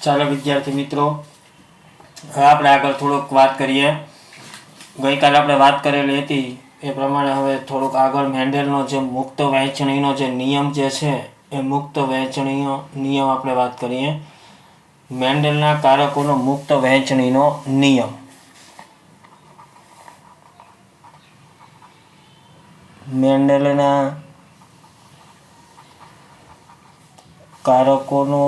ચાલો વિદ્યાર્થી મિત્રો, હવે આપણે આગળ થોડુંક વાત કરીએ. ગઈકાલે આપણે વાત કરેલી હતી એ પ્રમાણે હવે થોડુંક આગળ મેન્ડેલનો જે મુક્ત વહેંચણીનો જે નિયમ જે છે એ મુક્ત વહેંચણીનો નિયમ આપણે વાત કરીએ. મેન્ડેલના કારકોનો મુક્ત વહેંચણીનો નિયમ. મેન્ડેલના કારકોનો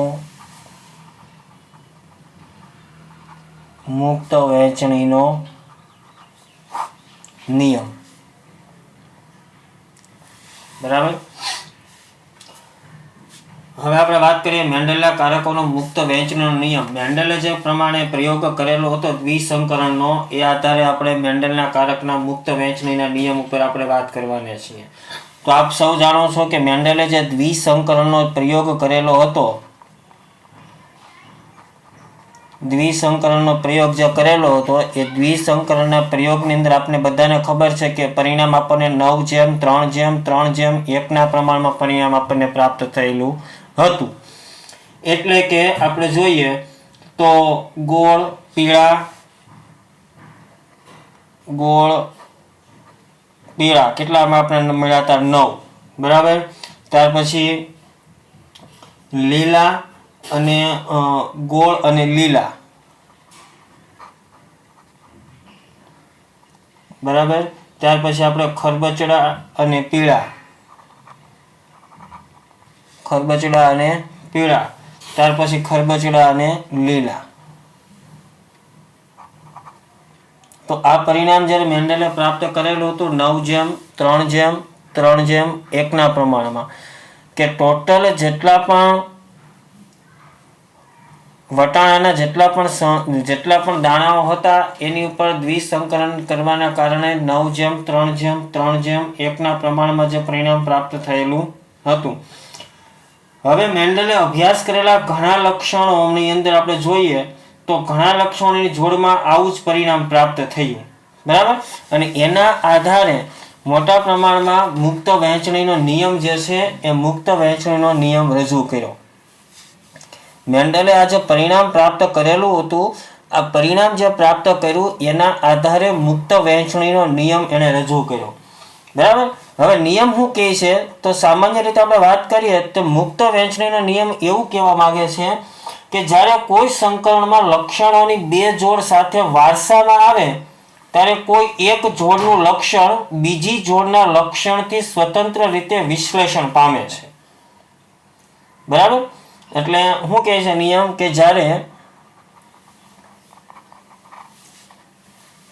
મુક્ત વહેંચણીનો નિયમ. બરાબર. હવે આપણે વાત કરીએ મેન્ડેલના કારકોનો મુક્ત વહેંચણીનો નિયમ. મેન્ડેલે જે પ્રમાણે પ્રયોગ કરેલો હતો દ્વિસંકરણનો, એ આધારે આપણે મેન્ડેલના કારકના મુક્ત વહેંચણીના નિયમ ઉપર આપણે વાત કરવાના છીએ. તો આપ સૌ જાણો છો કે મેન્ડેલે જે દ્વિસંકરણનો પ્રયોગ કરેલો હતો, દ્વિસંકરણનો પ્રયોગ જે કરેલો હતો એ દ્વિસંકરણના પ્રયોગની અંદર આપણે બધાને ખબર છે કે પરિણામ આપણને 9:3:3:1 પ્રમાણમાં પરિણામ આપણને પ્રાપ્ત થયેલું હતું. એટલે કે આપણે જોઈએ તો ગોળ પીળા કેટલામાં આપણને મળ્યા હતા? 9. બરાબર. ત્યાર પછી લીલા અને ગોળ અને લીલા. બરાબર. ત્યાર પછી આપણે ખરબચડા અને પીળા. ત્યાર પછી ખરબચડા અને લીલા. તો આ પરિણામ જ્યારે મેન્ડેલે પ્રાપ્ત કરેલું હતું 9:3:3:1 પ્રમાણમાં, કે ટોટલ જેટલા પણ વટાણાના જેટલા પણ દાણાઓ હતા એની ઉપર દ્વિસંકરણ કરવાના કારણે 9:3:3:1 પ્રમાણમાં જે પરિણામ પ્રાપ્ત થયેલું હતું. હવે મેન્ડલે અભ્યાસ કરેલા ઘણા લક્ષણોની અંદર આપણે જોઈએ તો ઘણા લક્ષણોની જોડમાં આવું જ પરિણામ પ્રાપ્ત થયું. બરાબર. અને એના આધારે મોટા પ્રમાણમાં મુક્ત વહેંચણીનો નિયમ જે છે એ મુક્ત વહેંચણીનો નિયમ રજૂ કર્યો. મેન્ડલે આ જે પરિણામ પ્રાપ્ત કરેલું હતું, આ પરિણામ જે પ્રાપ્ત કર્યું એના આધારે મુક્ત વહેંચણીનો નિયમ એણે રજૂ કર્યો. બરાબર. હવે નિયમ શું કહે છે તો સામાન્ય રીતે આપણે વાત કરીએ તો મુક્ત વહેંચણીનો નિયમ એવું કહેવા માંગે છે કે જ્યારે કોઈ સંકરણમાં લક્ષણોની બે જોડ સાથે વારસામાં આવે ત્યારે કોઈ એક જોડનું લક્ષણ બીજી જોડના લક્ષણથી સ્વતંત્ર રીતે વિશ્લેષણ પામે છે. બરાબર. એટલે શું કહે છે નિયમ કે જ્યારે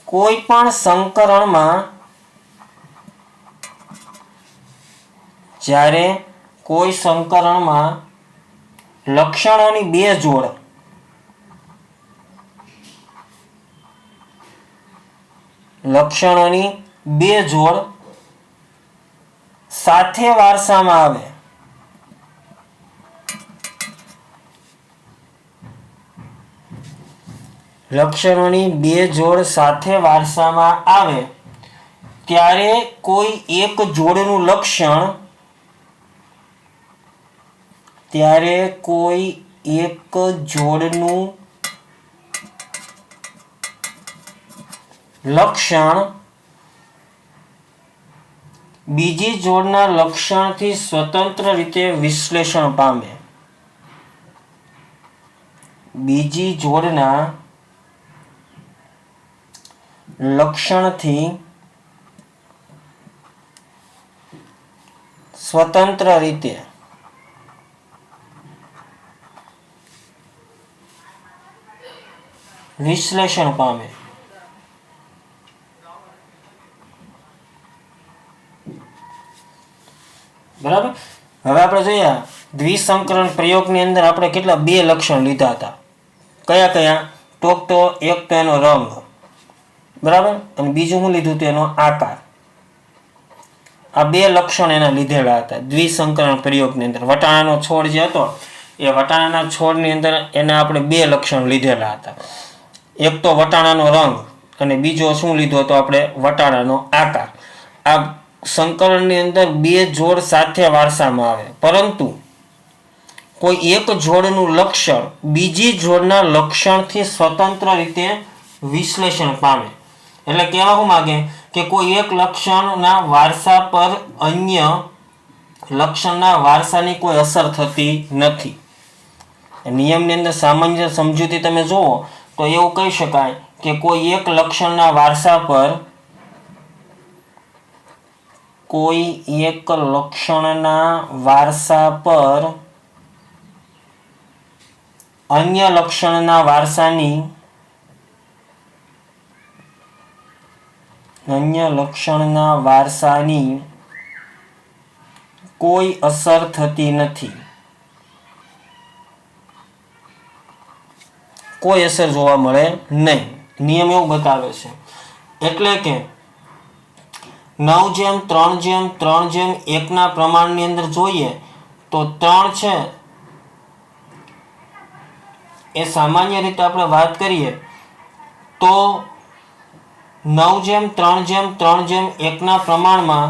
કોઈ પણ સંકરણમાં લક્ષણોની બે જોડ સાથે વારસામાં આવે, ત્યારે કોઈ એક જોડનું લક્ષણ બીજી જોડના લક્ષણથી સ્વતંત્ર રીતે વિશ્લેષણ પામે. બીજી જોડના લક્ષણથી સ્વતંત્ર રીતે વિશ્લેષણ પામે. બરાબર. હવે આપણે જોઈએ દ્વિસંકરણ પ્રયોગની અંદર આપણે કેટલા 2 લક્ષણ લીધા હતા. કયા? તો એક તો એનો રંગ. બરાબર. અને બીજું શું લીધું હતું? એનો આકાર. આ 2 લક્ષણ એના લીધેલા હતા દ્વિસંકરણ પ્રયોગની અંદર. વટાણાનો છોડ જે હતો એ વટાણાના છોડની અંદર એના આપણે 2 લક્ષણ લીધેલા હતા. એક તો વટાણાનો રંગ અને બીજો શું લીધો હતો આપણે? વટાણાનો આકાર. આ સંકરણની અંદર 2 જોડ સાથે વારસામાં આવે, પરંતુ કોઈ એક જોડનું લક્ષણ બીજી જોડના લક્ષણથી સ્વતંત્ર રીતે વિશ્લેષણ પામે. એટલે કહેવા શું માગે કે કોઈ એક લક્ષણના વારસા પર અન્ય લક્ષણના વારસાની કોઈ અસર થતી નથી. નિયમની અંદર સામાન્ય સમજૂતી તમે જુઓ તો એવું કહી શકાય કે કોઈ એક લક્ષણના વારસા પર અન્ય લક્ષણના વારસાની કોઈ અસર થતી નથી. કોઈ અસર જોવા મળે નહીં. નિયમ એવું બતાવે છે. એટલે કે 9:3:3:1 પ્રમાણની અંદર જોઈએ તો 3 છે એ સામાન્ય રીતે આપણે વાત કરીએ તો 9:3:3:1 પ્રમાણમાં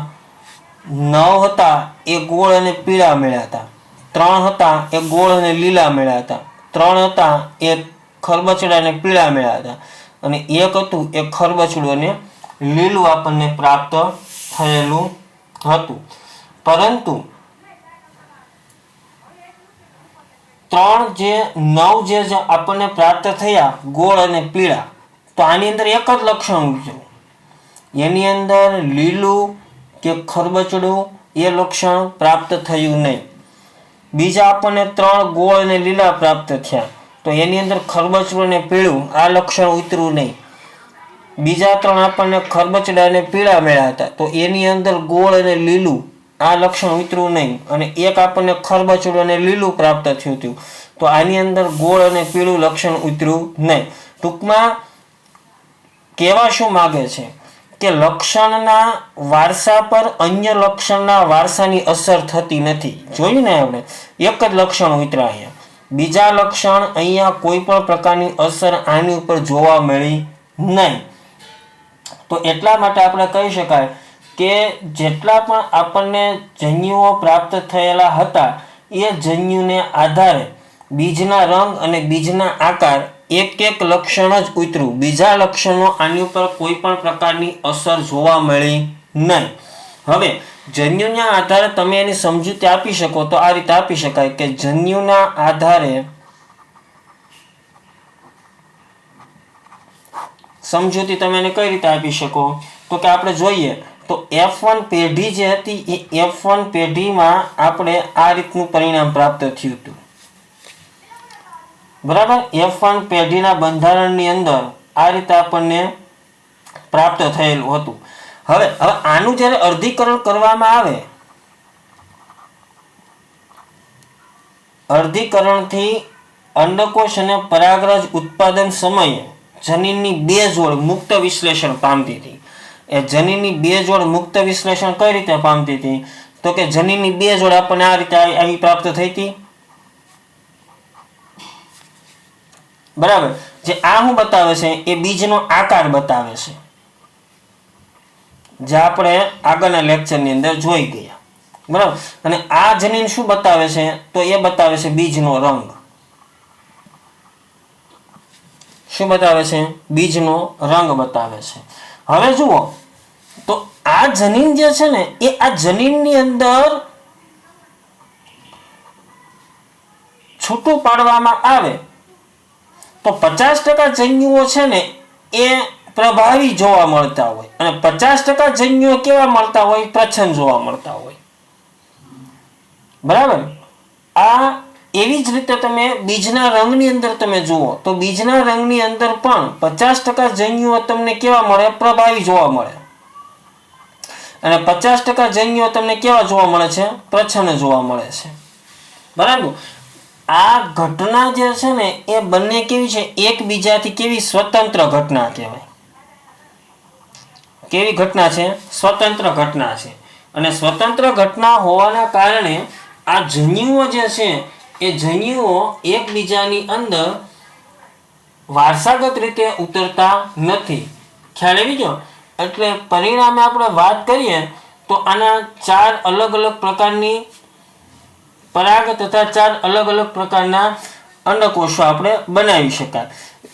9 હતા એ ગોળ અને પીળા મળ્યા હતા, 3 હતા એ ગોળ અને લીલા મળ્યા હતા, 3 હતા એ ખરબચડા અને પીળા મળ્યા હતા, અને 1 હતું એ ખરબચડું અને લીલું આપણને પ્રાપ્ત થયેલું હતું. પરંતુ 9 જે આપણને પ્રાપ્ત થયા ગોળ અને પીળા, તો આની અંદર એક જ લક્ષણ ઉજવું. એની અંદર લીલું કે ખરબચડું એ લક્ષણ પ્રાપ્ત થયું નહીં. બીજા આપણને 3 ગોળ અને લીલા પ્રાપ્ત થયા તો એની અંદર ખરબચડું અને પીળું આ લક્ષણ ઉતર્યું નહીં. બીજા 3 આપણને ખરબચડા અને પીળા મળ્યા હતા તો એની અંદર ગોળ અને લીલું આ લક્ષણ ઉતર્યું નહીં. અને એક આપણને ખરબચડું અને લીલું પ્રાપ્ત થયું હતું તો આની અંદર ગોળ અને પીળું લક્ષણ ઉતર્યું નહીં. ટૂંકમાં કહેવા શું માગે છે કે લક્ષણના વારસા પર અન્ય લક્ષણના વારસાની અસર થતી નથી. જોયું ને આપણે, એક જ લક્ષણ ઉતર્યા અહીંયા, બીજા લક્ષણ અહીંયા કોઈ પણ પ્રકારની અસર આની ઉપર જોવા મળી નહીં. તો એટલા માટે આપણે કહી શકાય કે જેટલા પણ આપણને જન્યુઓ પ્રાપ્ત થયેલા હતા એ જન્યુને આધારે બીજના રંગ અને બીજના આકાર એક લક્ષણ જ ઉતર્યું. બીજા લક્ષણો આની ઉપર કોઈ પણ પ્રકારની અસર જોવા મળી નહીં. હવે જન્યુના આધારે તમે એની સમજૂતી આપી શકો તો આ રીતે આપી શકાય કે જન્યુના આધારે સમજૂતી તમે એને કઈ રીતે આપી શકો તો કે આપણે જોઈએ તો F1 પેઢી જે હતી એ F1 પેઢીમાં આપણે આ રીતનું પરિણામ પ્રાપ્ત થયું હતું. બરાબર, F1 પેઢીના બંધારણની અંદર આ રીતે આપણને પ્રાપ્ત થયેલું હતું. હવે આનું જ્યારે અર્ધીકરણ કરવામાં આવે, અર્ધીકરણથી અંડકોશ અને પરાગરજ ઉત્પાદન સમયે જનીનની 2 જોડ મુક્ત વિશ્લેષણ પામતી હતી. એ જનીનની 2 જોડ મુક્ત વિશ્લેષણ કઈ રીતે પામતી હતી તો કે જનીનની 2 જોડ આપણને આ રીતે આવી પ્રાપ્ત થઈ હતી. બરાબર, જે આ શું બતાવે છે એ બીજનો આકાર બતાવે છે, જે આપણે આગળના લેક્ચરની અંદર જોઈ ગયા. બરાબર, અને આ જનીન શું બતાવે છે તો એ બતાવે છે બીજનો રંગ. શું બતાવે છે? બીજનો રંગ બતાવે છે. હવે જુઓ તો આ જનીન જે છે ને એ આ જનીનની અંદર છૂટું પાડવામાં આવે તો 50% જન્યુઓ છે ને એ પ્રભાવી જોવા મળતા હોય અને 50% જન્યુઓ કેવા મળતા હોય? પ્રચ્છન્ન જોવા મળતા હોય. બરાબર, આ એવી જ રીતે તમે બીજના રંગની અંદર તમે જુઓ તો બીજના રંગની અંદર પણ 50% જન્યુઓ તમને કેવા મળે? પ્રભાવી જોવા મળે. અને 50% જન્યુઓ તમને કેવા જોવા મળે છે? પ્રચ્છન્ન જોવા મળે છે. બરાબર, આ ઘટના જે છે ને એ બંને કેવી છે? એકબીજાથી કેવી? સ્વતંત્ર ઘટના કહેવાય. કેવી ઘટના છે? સ્વતંત્ર ઘટના છે. અને સ્વતંત્ર ઘટના હોવાના કારણે આ જન્યુઓ જે છે એ જન્યુઓ એકબીજાની અંદર વારસાગત રીતે ઉતરતા નથી. ખ્યાલ આવી ગયો? એટલે પરિણામે આપણે વાત કરીએ તો આના 4 અલગ અલગ પ્રકારની પરાગ તથા 4 અલગ અલગ પ્રકારના અંડકોષો આપણે બનાવી શકાય.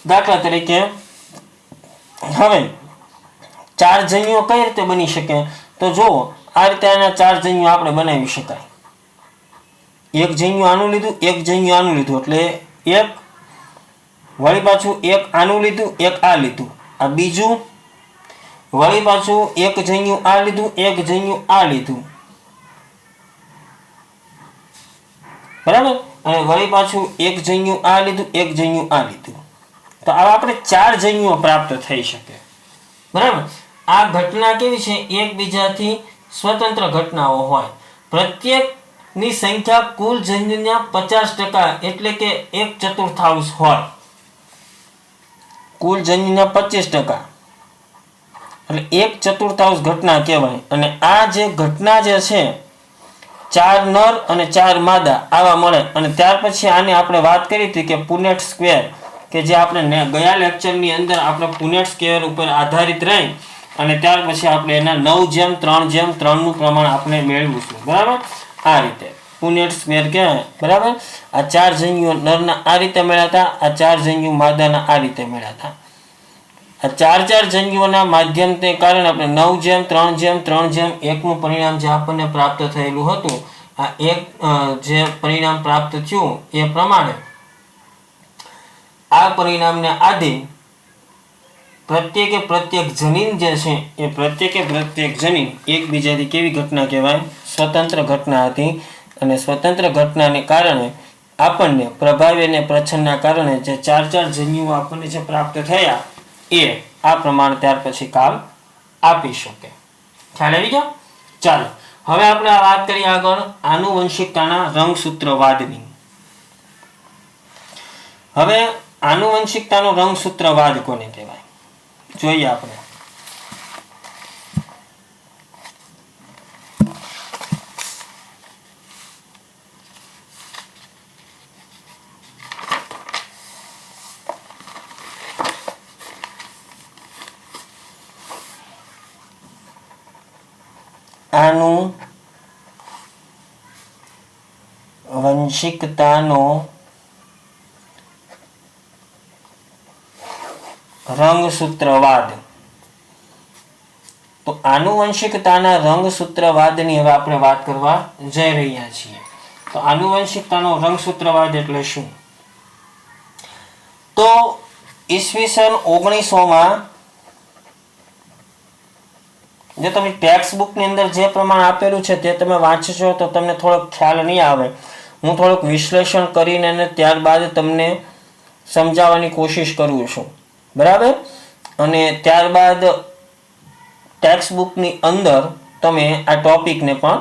દાખલા તરીકે હવે 4 જન્યુઓ કઈ રીતે બની શકે? તો જો આ રીતે આના 4 જન્યુઓ આપણે બનાવી શકાય. એક જન્યુ આનું લીધું, એક જન્યુ આનું લીધું, એટલે એક, વળી પાછું એક આનું લીધું, એક આ લીધું, આ બીજું, વળી પાછું એક જન્યુ આ લીધું, એક જન્યુ આ લીધું, બરાબર, અને વળી પાછું એક જન્યુ આ લીધું, એક જન્યુ આ લીધું. તો આવા આપણે 4 જન્યુઓ પ્રાપ્ત થઈ શકે. બરાબર. આ ઘટના કેવી છે? એકબીજાથી સ્વતંત્ર ઘટનાઓ હોય. પ્રત્યેકની સંખ્યા કુલ જન્યુના 50% એટલે કે 1/4 હોય. કુલ જન્યુના 25% એટલે 1/4 ઘટના કહેવાય. અને આ જે ઘટના જે છે 4 નર અને 4 માદા આવા મળે. અને ત્યાર પછી આને આપણે વાત કરી હતી કે પુનેટ સ્ક્વેર, કે જે આપણે ગયા લેક્ચરની અંદર આપણે પુનેટ સ્ક્વેર ઉપર આધારિત રહી અને ત્યાર પછી આપણે એના 9:3:3 નું પ્રમાણ આપણે મેળવીશું. બરાબર, આ રીતે પુનેટ સ્ક્વેર કહેવાય. બરાબર, આ 4 જન્યુઓ નરના આ રીતે મળ્યા હતા, આ 4 જન્યુ માદાના આ રીતે મળ્યા હતા. આ 4 જન્યુઓના માધ્યમને કારણે આપણે 9:3:3 નું પરિણામ જે આપણને પ્રાપ્ત થયેલું હતું, આ એક જે પરિણામ પ્રાપ્ત થયું એ પ્રમાણે આ પરિણામને આધીન પ્રત્યેક જનીન જે છે એ પ્રત્યેક જનીન એકબીજાથી કેવી ઘટના કહેવાય? સ્વતંત્ર ઘટના હતી. અને સ્વતંત્ર ઘટનાને કારણે આપણને પ્રભાવી અને પ્રચ્છન્નના કારણે જે 4 જન્યુઓ આપણને જે પ્રાપ્ત થયા એ આ પ્રમાણે ત્યાર પછી કામ આપી શકે. ખ્યાલ આવી ગયો? ચાલો હવે આપણે વાત કરીએ આગળ આનુવંશિકતાના રંગસૂત્રવાદની. હવે આનુવંશિકતાનો રંગસૂત્રવાદ કોને કહેવાય જોઈએ આપણે. આનુવંશિકતાનો રંગસૂત્રવાદ. તો આનુવંશિકતાના રંગસૂત્રવાદની હવે આપણે વાત કરવા જઈ રહ્યા છીએ. તો આનુવંશિકતાનો રંગસૂત્રવાદ એટલે શું? તો ઈસવીસન 1900 જે તમે ટેક્સ્ટ બુકની અંદર જે પ્રમાણ આપેલું છે તે તમે વાંચશો તો તમને થોડોક ખ્યાલ નહીં આવે. હું થોડુંક વિશ્લેષણ કરીને અને ત્યારબાદ તમને સમજાવવાની કોશિશ કરું છું. બરાબર, અને ત્યારબાદ ટેક્સ્ટ બુકની અંદર તમે આ ટોપિકને પણ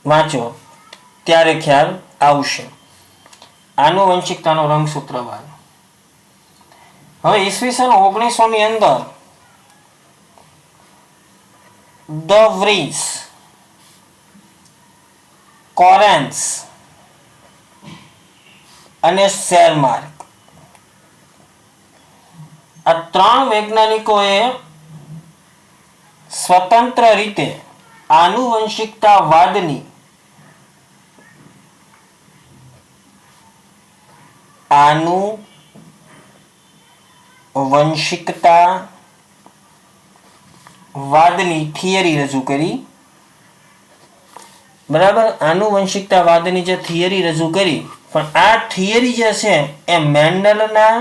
વાંચો ત્યારે ખ્યાલ આવશે. આનુવંશિકતાનો રંગસૂત્રવાદ. હવે ઈસવીસન 1900 ની અંદર ધ વ્રીસ, કોરેન્સ અને શેરમાર્ક આ 3 વૈજ્ઞાનિકોએ સ્વતંત્ર રીતે આનુવંશિકતાવાદની થિયરી રજૂ કરી. બરાબર, આનુવંશિકતાવાદની જે થિયરી રજૂ કરી, પણ આ થિયરી જે છે એ મેન્ડલના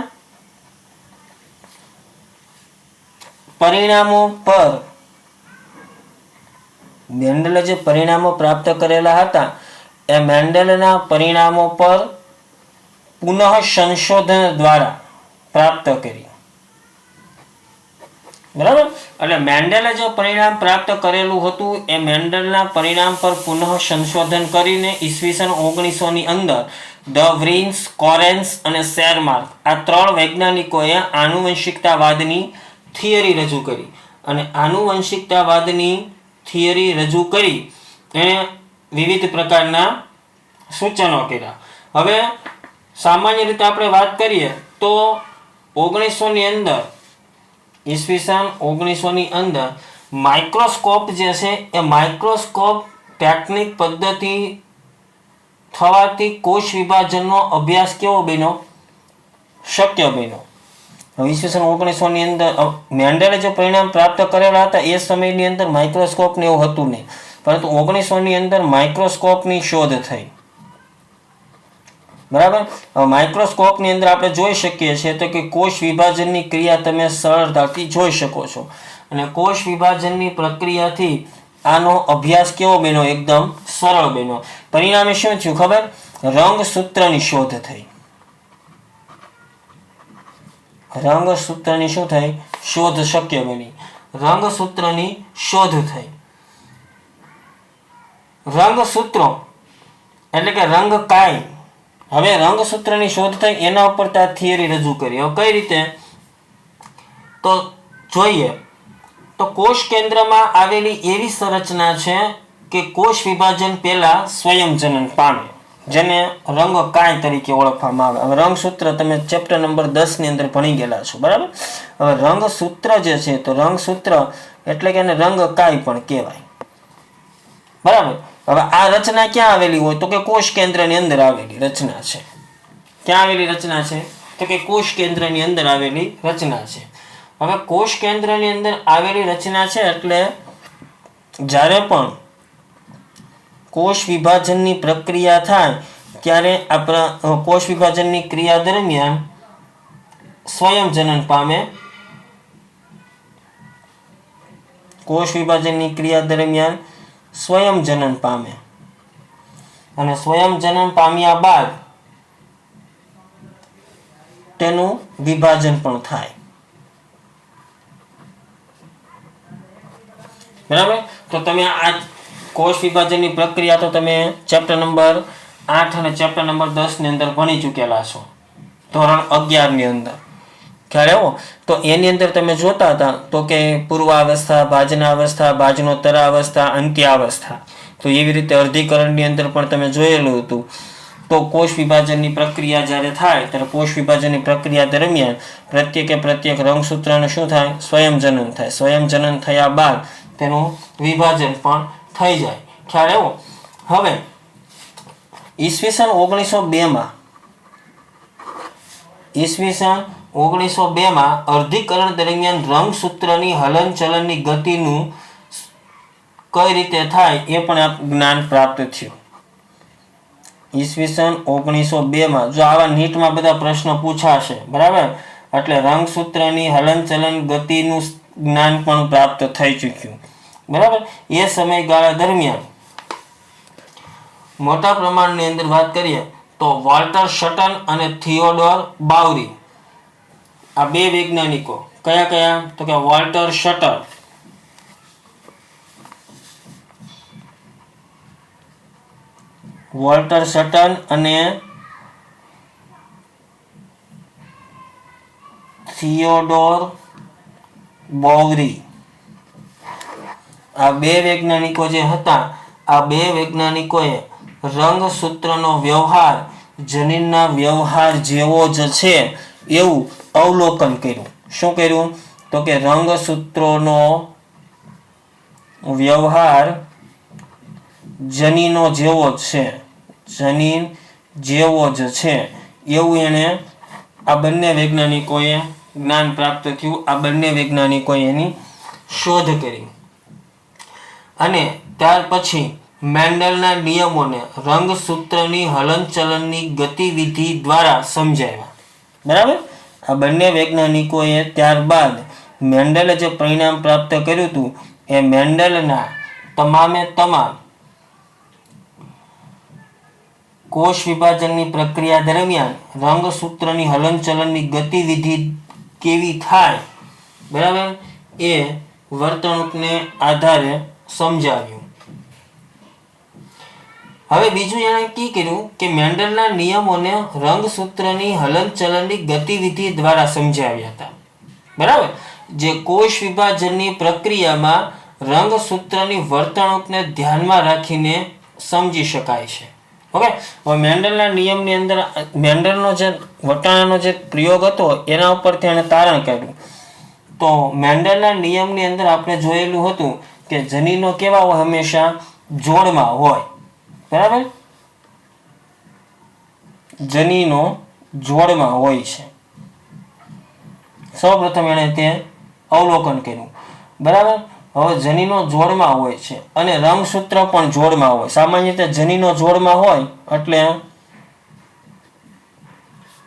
પરિણામો પર, મેન્ડલે જે પરિણામો પ્રાપ્ત કરેલા હતા એ મેન્ડલના પરિણામો પર પુનઃ સંશોધન દ્વારા પ્રાપ્ત કરી. બરાબર, એટલે મેન્ડલે જે પરિણામ પ્રાપ્ત કરેલું હતું એ મેન્ડલના પરિણામ પર પુનઃ સંશોધન કરીને ઈસવીસન 1900 ની અંદર ધ વ્રીન્સ, કોરેન્સ અને શેરમાર્ક આ 3 વૈજ્ઞાનિકોએ આનુવંશિકતાવાદની થિયરી રજૂ કરી. અને આનુવંશિકતાવાદની થિયરી રજૂ કરી એણે વિવિધ પ્રકારના સૂચનો કર્યા. હવે સામાન્ય રીતે આપણે વાત કરીએ તો 1900 ની અંદર, ઈસવીસન 1900 ની અંદર માઇક્રોસ્કોપ જે છે એ માઇક્રોસ્કોપ ટેકનિક પદ્ધતિ થવાથી કોષ વિભાજનનો અભ્યાસ કેવો બન્યો? શક્ય બન્યો. ઈસવીસન 1900 ની અંદર મેન્ડલે જે પરિણામ પ્રાપ્ત કરેલા હતા એ સમયની અંદર માઇક્રોસ્કોપ ને એવું હતું નહીં, પરંતુ 1900 ની અંદર માઇક્રોસ્કોપની શોધ થઈ. બરાબર. માઇક્રોસ્કોપની અંદર આપણે જોઈ શકીએ છીએ તો કે કોષ વિભાજનની ક્રિયા તમે સરળતાથી જોઈ શકો છો, અને કોષ વિભાજનની પ્રક્રિયાથી આનો અભ્યાસ કેવો બન્યો? એકદમ સરળ બન્યો. પરિણામે શું થયું ખબર? રંગસૂત્રની શોધ થઈ. રંગસૂત્રની શું થઈ? શોધ શક્ય બની. રંગસૂત્રની શોધ થઈ. રંગસૂત્રો એટલે કે રંગકાય. હવે રંગસૂત્રની શોધ થઈ એના ઉપર આ થિયરી રજૂ કરી. હવે કઈ રીતે તો જોઈએ તો કોષ કેન્દ્રમાં આવેલી એવી સંરચના છે કે કોષ વિભાજન પહેલા સ્વયંજનન પામે, જેને રંગકાય તરીકે ઓળખવામાં આવે. હવે રંગસૂત્ર તમે ચેપ્ટર નંબર 10 ની અંદર ભણી ગયેલા છો. બરાબર. હવે રંગસૂત્ર જે છે તો રંગસૂત્ર એટલે કે એને રંગકાય પણ કહેવાય. બરાબર. હવે આ રચના ક્યાં આવેલી હોય તો કે કોષ કેન્દ્રની અંદર આવેલી રચના છે. ક્યાં આવેલી રચના છે તો કે કોષ કેન્દ્રની અંદર આવેલી રચના છે. હવે કોષ કેન્દ્રની અંદર આવેલી રચના છે એટલે જ્યારે પણ કોષ વિભાજનની પ્રક્રિયા થાય ત્યારે આપણા કોષ વિભાજનની ક્રિયા દરમિયાન સ્વયંજનન પામે. કોષ વિભાજનની ક્રિયા દરમિયાન સ્વયંજનન પામે, અને સ્વયંજનન પામ્યા બાદ તેનું વિભાજન પણ થાય. બરાબર. તો તમે આ કોષ વિભાજનની પ્રક્રિયા તો તમે ચેપ્ટર નંબર 8 અને ચેપ્ટર નંબર 10 ની અંદર ભણી ચૂકેલા છો, ધોરણ 11 ની અંદર. ખ્યાલ આવ્યો? તો એની અંદર તમે જોતા હતા તો કે પૂર્વાવસ્થા, ભાજનાવસ્થા, ભાજનોત્તરાવસ્થા, અંત્યાવસ્થા. તો એવી રીતે અર્ધીકરણની અંદર પણ તમે જોયેલું હતું. તો કોષ વિભાજનની પ્રક્રિયા જ્યારે થાય ત્યારે કોષ વિભાજનની પ્રક્રિયા દરમિયાન પ્રત્યેક રંગસૂત્રનું શું થાય? સ્વયંજનન થાય. સ્વયંજનન થયા બાદ તેનું વિભાજન પણ થઈ જાય. ખ્યાલ આવ્યો? હવે ઈસવીસન 1902 માં અર્ધીકરણ દરમિયાન રંગસૂત્રની હલનચલનની ગતિનું કઈ રીતે થાય એ પણ જ્ઞાન પ્રાપ્ત થયું. ઈસવીસન 1902 માં જો આવા નીટમાં બધા પ્રશ્નો પૂછાશે, બરાબર, એટલે રંગસૂત્રની હલનચલન ગતિનું જ્ઞાન પણ પ્રાપ્ત થઈ ચૂક્યું. બરાબર. એ સમયગાળા દરમિયાન મોટા પ્રમાણની અંદર વાત કરીએ તો વોલ્ટર શટન અને થિયોડોર બાઉરી, આ બે વૈજ્ઞાનિકો કયા તો કે વોલ્ટર શટન અને થિયોડોર બાઉરી, આ બે વૈજ્ઞાનિકો જે હતા, આ બે વૈજ્ઞાનિકોએ રંગસૂત્રનો વ્યવહાર જનીનના વ્યવહાર જેવો જ છે એવું અવલોકન કર્યું. શું કર્યું તો કે રંગસૂત્રોનો વ્યવહાર જનીનો જેવો જ છે, જનીન જેવો જ છે એવું એને આ બંને વૈજ્ઞાનિકોએ જ્ઞાન પ્રાપ્ત થયું. આ બંને વૈજ્ઞાનિકોએ એની શોધ કરી, અને ત્યાર પછી મેન્ડલના નિયમોને રંગસૂત્રની હલનચલનની ગતિવિધિ દ્વારા સમજાવ્યા. બરાબર. આ બંને વૈજ્ઞાનિકોએ ત્યારબાદ મેન્ડલે જે પરિણામ પ્રાપ્ત કર્યું હતું એ મેન્ડલના તમામે તમામ કોષ વિભાજનની પ્રક્રિયા દરમિયાન રંગસૂત્રની હલનચલનની ગતિવિધિ કેવી થાય, બરાબર, એ વર્તણૂકને આધારે સમજાવ્યું. હવે બીજું એણે કી કર્યું કે મેન્ડલના નિયમોને રંગસૂત્રની હલનચલનની ગતિવિધિ દ્વારા સમજાવ્યા હતા. બરાબર. જે કોષ વિભાજનની પ્રક્રિયામાં રંગસૂત્રની વર્તણૂકને ધ્યાનમાં રાખીને સમજી શકાય છે. ઓકે. હવે મેન્ડલના નિયમની અંદર મેન્ડલનો જે વટાણાનો જે પ્રયોગ હતો એના ઉપરથી એણે તારણ કાઢ્યું. તો મેન્ડલના નિયમની અંદર આપણે જોયેલું હતું કે જનીનો કેવા હોય? હંમેશા જોડમાં હોય. બરાબર. જનીનો જોડમાં હોય છે. સૌપ્રથમ એણે તે અવલોકન કર્યું. બરાબર. હવે જનીનો જોડમાં હોય છે અને રંગસૂત્ર પણ જોડમાં હોય. સામાન્ય રીતે જનીનો જોડમાં હોય એટલે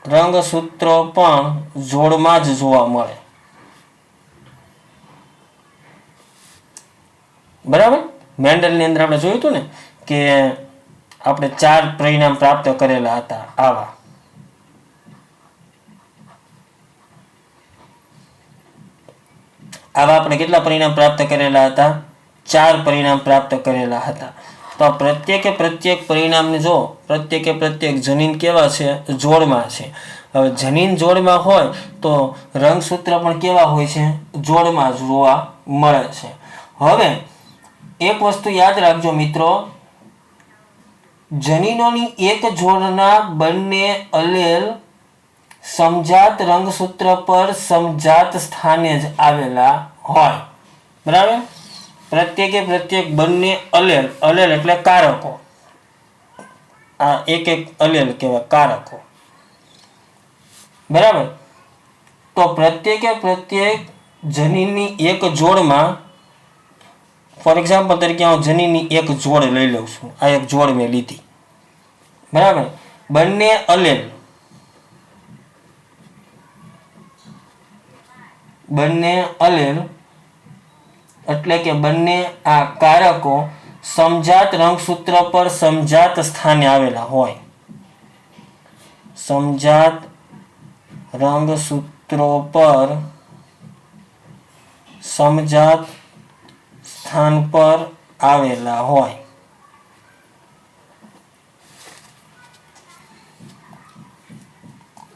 રંગસૂત્ર પણ જોડમાં જ જોવા મળે. બરાબર. મેન્ડલની અંદર આપણે જોયું હતું ને કે આપણે 4 પરિણામ પ્રાપ્ત કરેલા હતા. આવા આપણે કેટલા પરિણામ પ્રાપ્ત કરેલા હતા? 4 પરિણામ પ્રાપ્ત કરેલા હતા. તો પ્રત્યેક પરિણામને જો પ્રત્યેક જનીન કેવા છે? જોડમાં છે. હવે જનીન જોડમાં હોય તો રંગસૂત્ર પણ કેવા હોય છે? જોડમાં જોવા મળે છે. હવે એક વસ્તુ યાદ રાખજો મિત્રો, જનીનોની એક જોડના બંને અલેલ સમજાત રંગસૂત્ર પર સમજાત સ્થાને જ આવેલા હોય. બરાબર. પ્રત્યેક બંને અલેલ એટલે કારકો. આ એક અલેલ કહેવાય, કારકો. બરાબર. તો પ્રત્યેક જનીનની એક જોડમાં, ફોર એક્ઝામ્પલ તરીકે હું જનીનની એક જોડ લઈ લઉં છું. આ એક જોડ મેં લીધી. બરાબર. બંને અલેલ એટલે કે બંને આ કારકો સમજાત રંગસૂત્ર પર સમજાત સ્થાને આવેલા હોય. સમજાત રંગસૂત્રો પર સમજાત સ્થાન પર આવેલા હોય.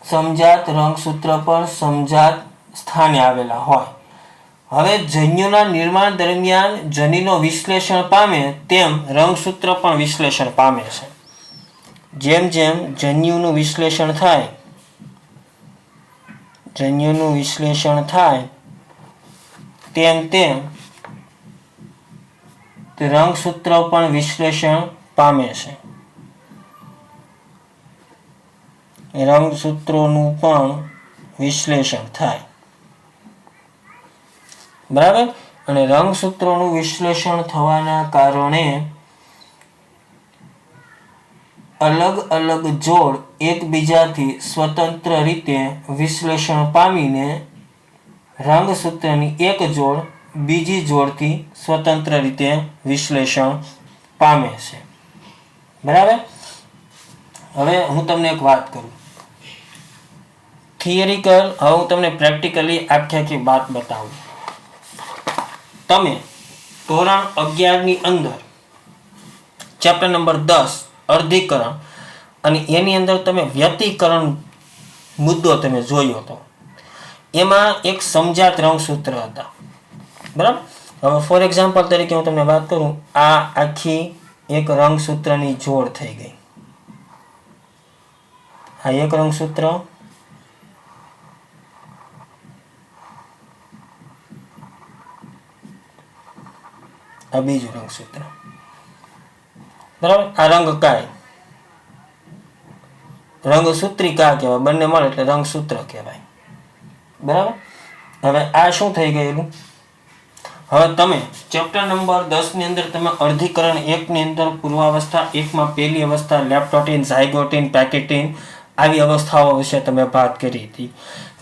સમજાત રંગસૂત્ર પર સમજાત સ્થાને આવેલા હોય. હવે જન્યુના નિર્માણ દરમિયાન જનીનો વિશ્લેષણ પામે તેમ રંગસૂત્ર પણ વિશ્લેષણ પામે છે. જેમ જન્યુનું વિશ્લેષણ થાય તેમ રંગસૂત્ર પણ વિશ્લેષણ પામે છે. રંગસૂત્રોનું પણ વિશ્લેષણ થાય. બરાબર. અને રંગસૂત્રોનું વિશ્લેષણ થવાના કારણે અલગ જોડ એકબીજાથી સ્વતંત્ર રીતે વિશ્લેષણ પામીને રંગસૂત્રની એક જોડ બીજી જોડથી સ્વતંત્ર રીતે વિશ્લેષણ પામે છે. બરાબર. હવે હું તમને એક વાત કરું. થિયરિકલ, હવે હું તમને પ્રેક્ટિકલી આખી વાત બતાવું. તમે ધોરણ 11 ની અંદર ચેપ્ટર નંબર 10 અર્ધીકરણ અને એની અંદર તમે વ્યતિકરણ મુદ્દો તમે જોયો હતો. એમાં એક સમજાત રંગસૂત્ર હતા. બરાબર. હવે ફોર એક્ઝામ્પલ તરીકે હું તમને વાત કરું, આ આખી એક રંગસૂત્રની જોડ થઈ ગઈ. આ એક રંગસૂત્ર, આ બીજું રંગસૂત્ર. બરાબર. આ રંગસૂત્રિકા કહેવાય. બંને મળે એટલે રંગસૂત્ર કહેવાય. બરાબર. હવે આ શું થઈ ગયેલું? હવે તમે ચેપ્ટર નંબર 10 ની અંદર તમે અર્ધીકરણ 1 ની અંદર પૂર્વાવસ્થા 1 માં પહેલી અવસ્થા લેપ્ટોટીન, ઝાયગોટીન, પેકેટીન આવી અવસ્થાઓ વિશે તમે વાત કરી હતી.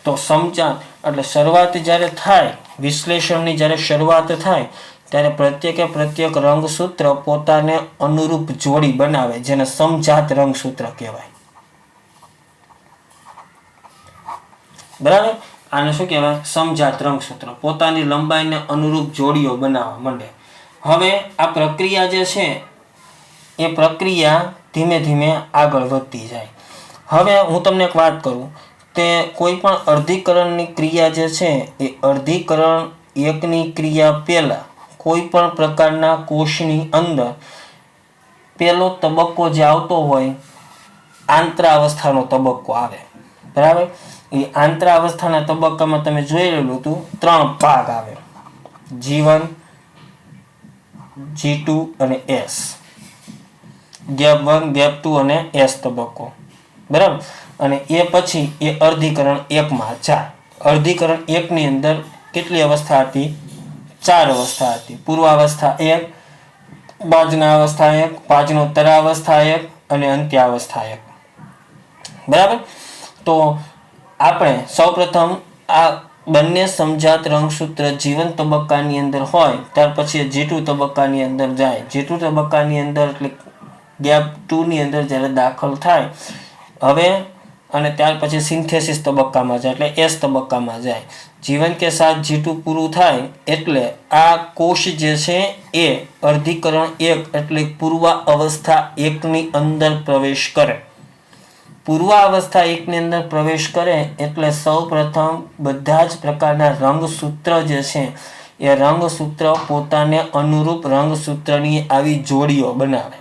તો સમજાત એટલે શરૂઆત જ્યારે થાય, વિશ્લેષણની જ્યારે શરૂઆત થાય ત્યારે પ્રત્યેક રંગસૂત્ર પોતાને અનુરૂપ જોડી બનાવે, જેને સમજાત રંગસૂત્ર કહેવાય. બરાબર. આને શું કહેવાય? સમજાત રંગસૂત્ર. પોતાની લંબાઈને અનુરૂપ જોડીઓ બનાવવા માંડે. હવે આ પ્રક્રિયા જે છે એ પ્રક્રિયા ધીમે ધીમે આગળ વધતી જાય. હવે હું તમને એક વાત કરું, તે કોઈ પણ અર્ધીકરણની ક્રિયા જે છે એ અર્ધીકરણ 1 ની ક્રિયા પહેલા કોઈ પણ પ્રકારના કોષની અંદર પહેલો તબક્કો જે આવતો હોય, આંતરાવસ્થાનો તબક્કો આવે. બરાબર. એ આંતરાવસ્થાના તબક્કામાં તમે જોઈ લેલું હતું, 3 ભાગ આવે: G1, G2 અને S. ગેપ 1, ગેપ 2 અને S તબક્કો. બરાબર. અને એ પછી એ અર્ધીકરણ 1 માં જાય. અર્ધીકરણ 1 ની અંદર કેટલી અવસ્થા હતી? 4 અવસ્થા હતી. પૂર્વાવસ્થા 1, બાજનાવસ્થા 1, બાજનોત્તરાવસ્થા 1 અને અંત્યાવસ્થા 1. બરાબર. તો આપણે સૌપ્રથમ આ બંને સમજાત રંગસૂત્ર જીવન તબક્કાની અંદર હોય ત્યાર પછી G2 તબક્કાની અંદર જાય. G2 તબક્કાની અંદર એટલે ગેપ 2 ની અંદર જ્યારે દાખલ થાય હવે અને ત્યાર પછી સિન્થેસિસ તબક્કામાં જાય એટલે S તબક્કામાં જાય. જીવન કે સાથ G2 પૂરું થાય એટલે આ કોષ જે છે એ અર્ધીકરણ 1 એટલે પૂર્વાવસ્થા 1 ની અંદર પ્રવેશ કરે. પૂર્વાવસ્થા 1 ની અંદર પ્રવેશ કરે એટલે સૌપ્રથમ બધા જ પ્રકારના રંગસૂત્ર જે છે એ રંગસૂત્ર પોતાને અનુરૂપ રંગસૂત્રની આવી જોડીઓ બનાવે.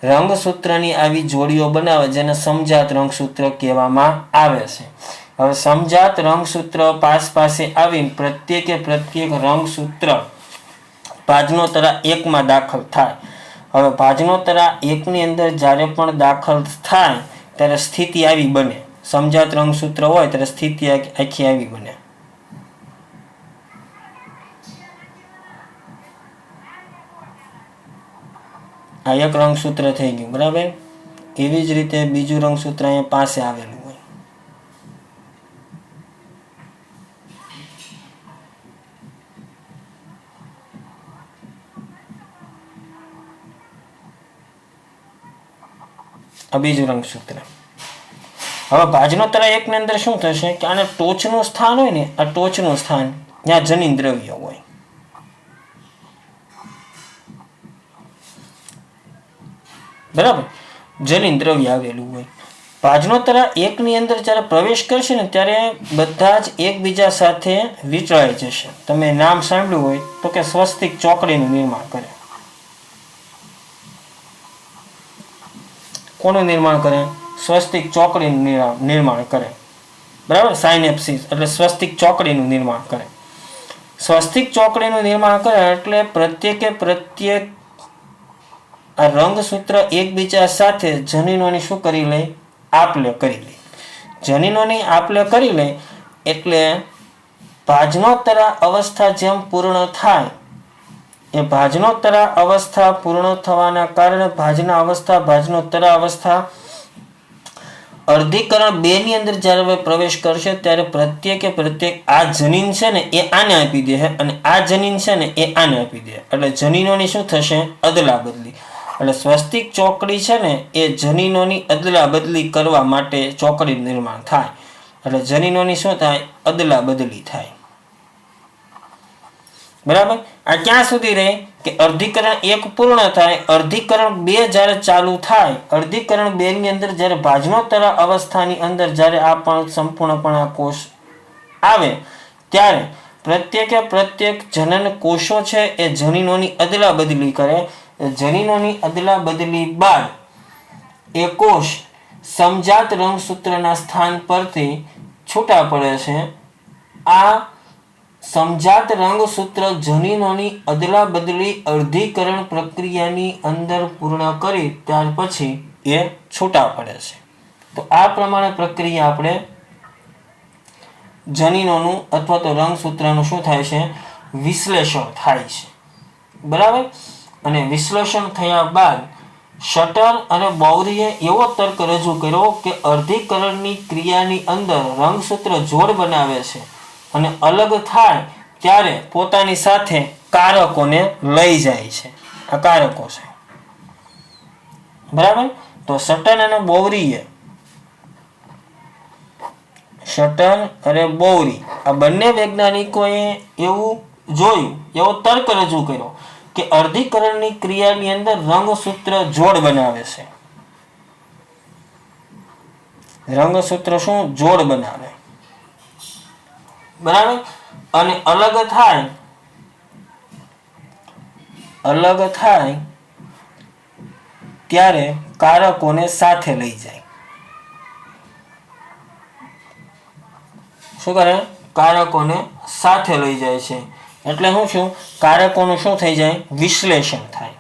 રંગસૂત્રની આવી જોડીઓ બનાવે જેને સમજાત રંગસૂત્ર કહેવામાં આવે છે. હવે સમજાત રંગસૂત્ર પાસે આવીને પ્રત્યેક રંગસૂત્ર ભાજનોત્તરા 1 માં દાખલ થાય. હવે ભાજનોત્તરા 1 ની અંદર જ્યારે પણ દાખલ થાય ત્યારે સ્થિતિ આવી બને. સમજાત રંગસૂત્ર હોય ત્યારે સ્થિતિ આખી આવી બને. આ એક રંગસૂત્ર થઈ ગયું. બરાબર. એવી જ રીતે બીજું રંગસૂત્ર અહીંયા પાસે આવેલું હોય. આ બીજું રંગસૂત્ર. હવે ભાજનોત્તરા 1 ની અંદર શું થશે કે આને ટોચનું સ્થાન હોય ને આ ટોચનું સ્થાન જ્યાં જનીન દ્રવ્ય હોય. બરાબર. જનીન દ્રવ્ય આવેલું હોય. ભાજનોત્તરા 1 ની અંદર જ્યારે પ્રવેશ કરશે ને ત્યારે બધા જ એકબીજા સાથે વીંટળાઈ જશે. તમે નામ સાંભળ્યું હોય તો કે સ્વસ્તિક ચોકડીનું નિર્માણ કરે. કોનું નિર્માણ કરે? સ્વસ્તિક ચોકડીનું નિર્માણ કરે. બરાબર. સાયનેપ્સિસ એટલે સ્વસ્તિક ચોકડીનું નિર્માણ કરે. સ્વસ્તિક ચોકડીનું નિર્માણ કરે એટલે પ્રત્યેક આ રંગસૂત્ર એકબીજા સાથે જનીનોની શું કરી લે? આપ-લે કરી લે. જનીનોની આપ-લે કરી લે એટલે ભાજનોત્તરા અવસ્થા જેમ પૂર્ણ થાય એ ભાજનોત્તરા અવસ્થા પૂર્ણ થવાના કારણે ભાજનોત્તરા અવસ્થા અર્ધીકરણ 2 ની અંદર જ્યારે પ્રવેશ કરશે ત્યારે પ્રત્યેક આ જનીન છે ને એ આને આપી દે અને આ જનીન છે ને એ આને આપી દે એટલે જનીનોની શું થશે? અદલા બદલી. એટલે સ્વસ્તિક ચોકડી છે ને એ જનીનોની અદલા બદલી કરવા માટે ચોકડી નિર્માણ થાય. એટલે જનીનોની શું થાય? અદલા બદલી થાય. બરાબર. આ ક્યાં સુધી રહે કે અર્ધીકરણ 1 પૂર્ણ થાય, અર્ધીકરણ 2 જ્યારે ચાલુ થાય, અર્ધીકરણ 2 ની અંદર જ્યારે ભાજનોત્તરા અવસ્થાની અંદર જ્યારે આ પણ સંપૂર્ણપણે આ કોષ આવે ત્યારે પ્રત્યેક જનન કોષો છે એ જનીનોની અદલા બદલી કરે. જનીનોની અદલા બદલી બાદ એ કોષ સમજાત રંગસૂત્રના સ્થાન પરથી છૂટા પડે છે. આ સમજાત રંગસૂત્ર જનીનોની અદલા બદલી અર્ધીકરણ પ્રક્રિયાની અંદર પૂર્ણ કરી ત્યાર પછી એ છૂટા પડે છે. તો આ પ્રમાણે પ્રક્રિયા આપણે જનીનોનું અથવા તો રંગસૂત્રનું શું થાય છે? વિશ્લેષણ થાય છે. બરાબર. અને વિશ્લેષણ થયા બાદ શટર અને બોવરીએ એવો તર્ક રજૂ કર્યો કે અર્ધીકરણની ક્રિયાની અંદર રંગસૂત્ર જોડ બનાવે છે અને અલગ થાય ત્યારે પોતાની સાથે કારકોને લઈ જાય છે. આ કારકો છે. બરાબર. તો શટર અને બોવરી આ બંને વૈજ્ઞાનિકોએ એવું જોયું, એવો તર્ક રજૂ કર્યો કે અર્ધીકરણની ક્રિયાની અંદર રંગસૂત્ર જોડ બનાવે છે. રંગસૂત્ર શું? જોડ બનાવે. બરાબર. અને અલગ થાય ત્યારે કારકોને સાથે લઈ જાય. શું કરે? કારકોને સાથે લઈ જાય છે. એટલે શું? કારકોનું શું થઈ જાય? વિશ્લેષણ થાય.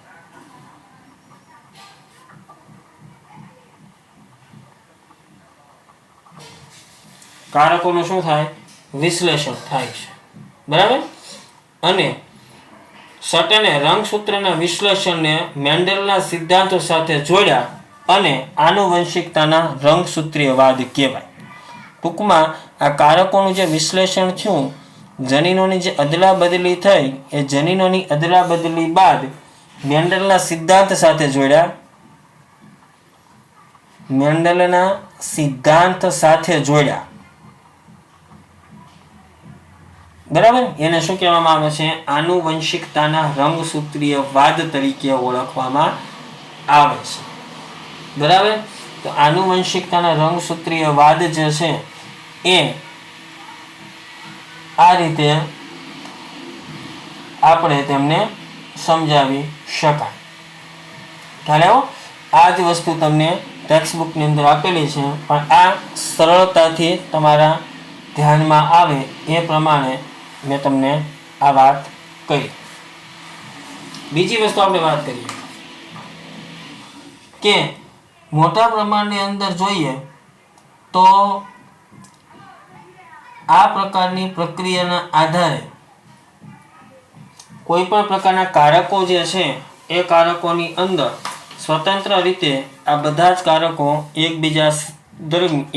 કારકોનું શું થાય? વિશ્લેષણ થાય છે, બરાબર. અને સટને રંગસૂત્રના વિશ્લેષણને મેન્ડલના સિદ્ધાંતો સાથે જોડ્યા અને આનુવંશિકતાના રંગસૂત્રીયવાદ કહેવાય. ટૂંકમાં આ કારકોનું જે વિશ્લેષણ થયું, જનીનોની જે અદલા બદલી થઈ, એ જનીનોની અદલા બદલી બાદ મેન્ડલના સિદ્ધાંત સાથે જોડ્યા, મેન્ડલના સિદ્ધાંત સાથે જોડ્યા, બરાબર. એને શું કહેવામાં આવે છે? આનુવંશિકતાના રંગસૂત્રીયવાદ તરીકે ઓળખવામાં આવે છે, બરાબર. તો આનુવંશિકતાના રંગસૂત્રીયવાદ જે છે એ આ રીતે આપણે તેમને સમજાવી શકાય. ખ્યાલ આવ્યો? આ જ વસ્તુ તમને ટેક્સ્ટબુકની અંદર આપેલી છે, પણ આ સરળતાથી તમારા ધ્યાનમાં આવે એ પ્રમાણે મેં તમને આ વાત કરી. બીજી વસ્તુ આપણે વાત કરીએ કે મોટા પ્રમાણની અંદર જોઈએ તો આ પ્રકારની પ્રક્રિયાના આધારે કોઈ પણ પ્રકારના કારકો જે છે એ કારકોની અંદર સ્વતંત્ર રીતે આ બધા જ કારકો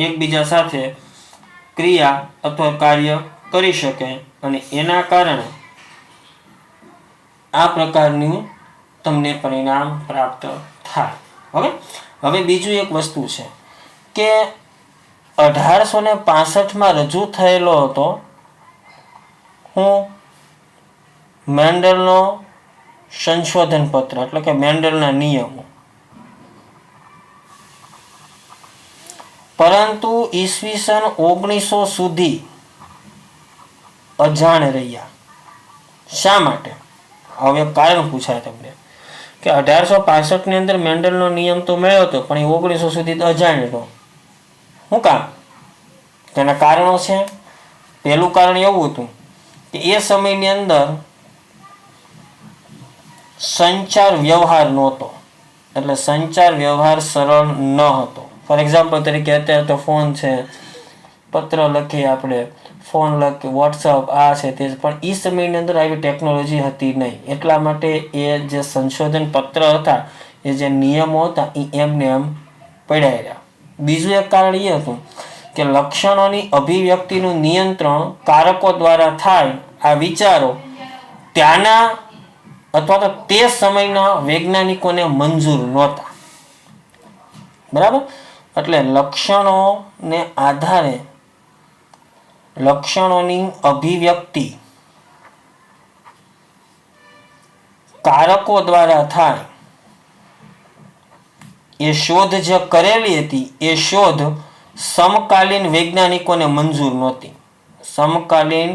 એકબીજા સાથે ક્રિયા અથવા કાર્ય કરી શકે અને એના કારણે આ પ્રકારનું તમને પરિણામ પ્રાપ્ત થાય. હવે બીજું એક વસ્તુ છે કે 1865 રજૂ થયેલો હતો મેન્ડલનો સંશોધન પત્ર, એટલે કે મેન્ડલના નિયમો. પરંતુ ઈસવીસન 1900 સુધી અજાણ રહ્યા. શા માટે? હવે કારણ પૂછાય તમને કે 1865 ની અંદર મેન્ડલનો નિયમ તો મળ્યો હતો, પણ એ 1900 સુધી અજાણ હતો. શું કામ? તેના કારણો છે. પહેલું કારણ એવું હતું કે એ સમયની અંદર સંચાર વ્યવહાર નહોતો, એટલે સંચાર વ્યવહાર સરળ ન હતો. ફોર એક્ઝામ્પલ તરીકે અત્યારે તો ફોન છે, પત્ર લખીએ આપણે, ફોન લખીએ, વોટ્સઅપ આ છે તે, પણ એ સમયની અંદર આવી ટેકનોલોજી હતી નહીં. એટલા માટે એ જે સંશોધન પત્ર હતા, એ જે નિયમો હતા, એ એમને એમ પડ્યા રહ્યા. બીજું એક કારણ એ હતું કે લક્ષણોની અભિવ્યક્તિનું નિયંત્રણ કારકો દ્વારા થાય, આ વિચારો ત્યાંના અથવા તો તે સમયના વૈજ્ઞાનિકોને મંજૂર નહોતા, બરાબર. એટલે લક્ષણોને આધારે લક્ષણોની અભિવ્યક્તિ કારકો દ્વારા થાય, એ શોધ જે કરેલી હતી એ શોધ સમકાલીન વૈજ્ઞાનિકોને મંજૂર નહોતી. સમકાલીન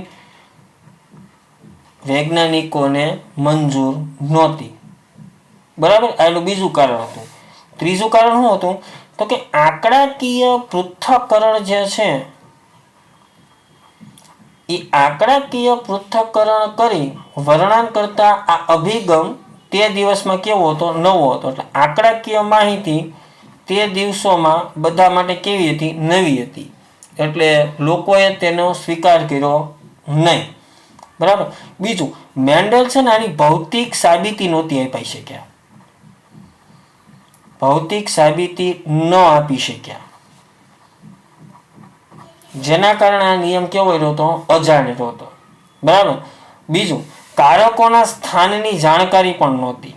વૈજ્ઞાનિકોને મંજૂર નહોતી, બરાબર. આનું બીજું કારણ હતું. ત્રીજું કારણ શું હતું? તો કે આંકડાકીય પૃથ્થકરણ જે છે એ આંકડાકીય પૃથ્થકરણ કરી વર્ણન કરતા આ અભિગમ તે દિવસમાં કેવો હતો? નવો હતો. એટલે આંકડાકીય માહિતી તે દિવસોમાં બધા માટે કેવી હતી? નવી હતી. એટલે લોકોએ તેનો સ્વીકાર કર્યો નહીં, બરાબર. બીજું, મેન્ડલ છે ને આની ભૌતિક સાબિતી નહોતી આપી શક્યા, ભૌતિક સાબિતી ન આપી શક્યા, જેના કારણે આ નિયમ કેવો રહ્યો હતો? અજાણ્યો હતો, બરાબર. બીજું, કારકોના સ્થાનની જાણકારી પણ નહોતી.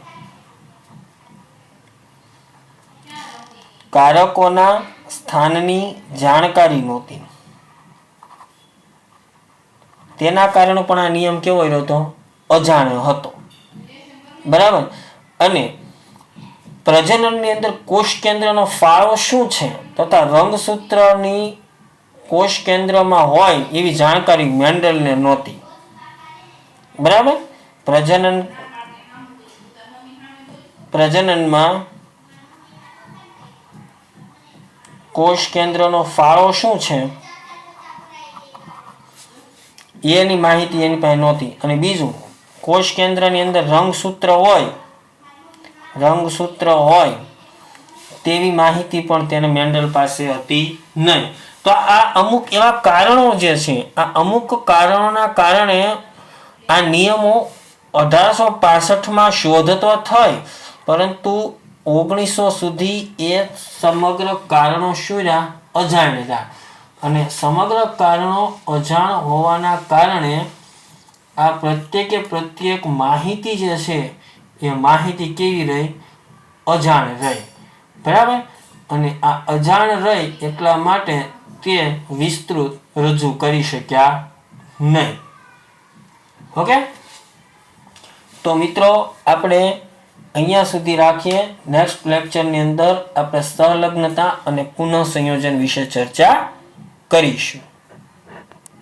કારકોના સ્થાનની જાણકારી નહોતી, તેના કારણે પણ આ નિયમ કેવો રહ્યો હતો? અજાણ્યો હતો, બરાબર. અને પ્રજનનની અંદર કોષ કેન્દ્રનો ફાળો શું છે તથા રંગસૂત્રની કોષ કેન્દ્રમાં હોય એવી જાણકારી મેન્ડલને નહોતી, બરાબર. પ્રજનનમાં કોષ કેન્દ્રનો ફાળો શું છે એની માહિતી એની પાસે નહોતી. અને બીજું, કોષ કેન્દ્રની અંદર રંગસૂત્ર હોય તેવી માહિતી પણ તેને મેન્ડલ પાસે હતી નહીં. તો આ અમુક એવા કારણો જે છે, આ અમુક કારણોના કારણે આ નિયમો 1865 શોધ તો થઈ, પરંતુ 1900 સુધી એ સમગ્ર કારણો શું રહ્યા? અજાણ રહ્યા. અને સમગ્ર કારણો અજાણ હોવાના કારણે આ પ્રત્યેક માહિતી જે છે એ માહિતી કેવી રહી? અજાણ રહી. બરાબર. અને આ અજાણ રહી એટલા માટે તે વિસ્તૃત રજૂ કરી શક્યા નહીં. ઓકે, તો મિત્રો આપણે અહીંયા સુધી રાખીએ. નેક્સ્ટ લેક્ચરની અંદર આપણે સહલગ્નતા અને પુનઃ સંયોજન વિશે ચર્ચા કરીશું.